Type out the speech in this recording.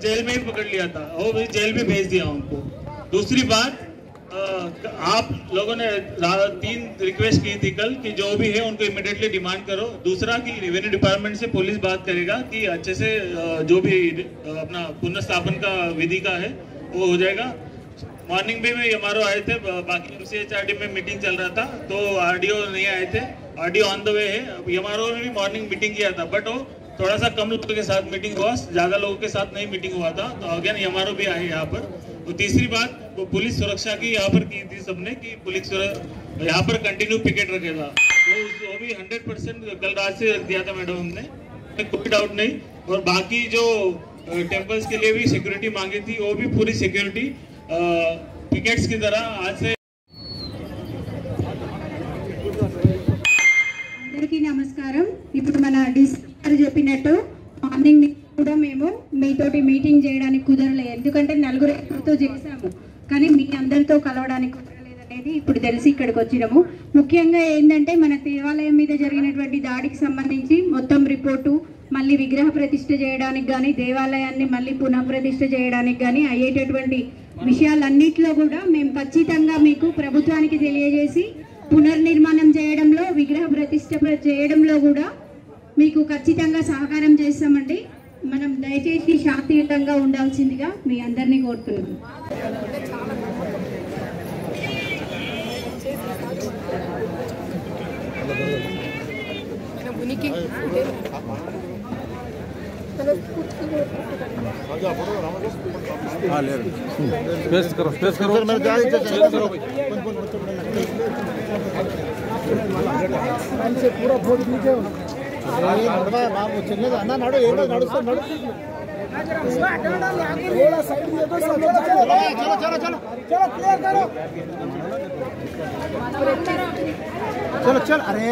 Jail में ही पकड़ लिया था और भी जेल में भेज दिया उनको। दूसरी बात, आप लोगों ने 3 रिक्वेस्ट की थी कल कि जो भी है उनको इमीडिएटली डिमांड करो। दूसरा कि रेवेन्यू डिपार्टमेंट से पुलिस बात करेगा कि अच्छे से जो भी अपना पुनर्स्थापन का विधि का है वो हो जाएगा। मॉर्निंग में एमआरओ आए थे, बाकी MCHRD में मीटिंग चल रहा था तो RDO नहीं आए थे। RDO ऑन द वे है। एमआरओ ने भी मॉर्निंग मीटिंग किया था बट वो थोड़ा सा कम लोगों के साथ मीटिंग हुआ, ज्यादा लोगों के साथ नहीं मीटिंग हुआ था। तो अगेन एमआरओ भी आए यहाँ पर। तो तीसरी बात, वो पुलिस सुरक्षा की यहाँ पर की थी सबने कि पुलिस यहाँ पर कंटिन्यू पिकेट रखेगा, तो वो भी 100% कल रात से रख दिया था मैडम हमने, कोई डाउट नहीं। और बाकी जो टेम्पल्स के लिए भी सिक्योरिटी मांगी थी वो भी पूरी सिक्योरिटी पिकेट्स की तरह आज से। అందరికీ నమస్కారం। ఇప్పుడు మన డీసీ గారు చెప్పినట్టు మార్నింగ్ కూడా మేము మీతోటి మీటింగ్ చేయడానికి కుదరలేదు, ఎందుకంటే నలుగురితో చేసాము కానీ మీ అందరితో కలవడానికి కుదరలేదు అనేది ఇప్పుడు తెలిసి ఇక్కడికి వచ్చినాము। ముఖ్యంగా ఏంటంటే మన దేవాలయం మీద జరిగినటువంటి దాడికి సంబంధించి మొత్తం రిపోర్టు, మళ్ళీ విగ్రహ ప్రతిష్ఠ చేయడానికి కానీ దేవాలయాన్ని మళ్ళీ పునఃప్రతిష్ఠ చేయడానికి కానీ అయ్యేటటువంటి విషయాలన్నిటిలో కూడా మేము ఖచ్చితంగా మీకు ప్రభుత్వానికి తెలియజేసి పునర్నిర్మాణం చేయడంలో, విగ్రహ ప్రతిష్ఠ చేయడంలో కూడా మీకు ఖచ్చితంగా సహకారం చేస్తామండి। మనం దయచేసి శాంతియుతంగా ఉండాల్సిందిగా మీ అందరినీ కోరుతున్నాము। स्पेस करो पूरा वोट दीजिए। बाबू चलने दो ना, नड़ो एडो नड़ो सो नड़ो थोड़ा साइड में तो सब चलो चलो चलो चलो क्लियर करो, चलो चल। अरे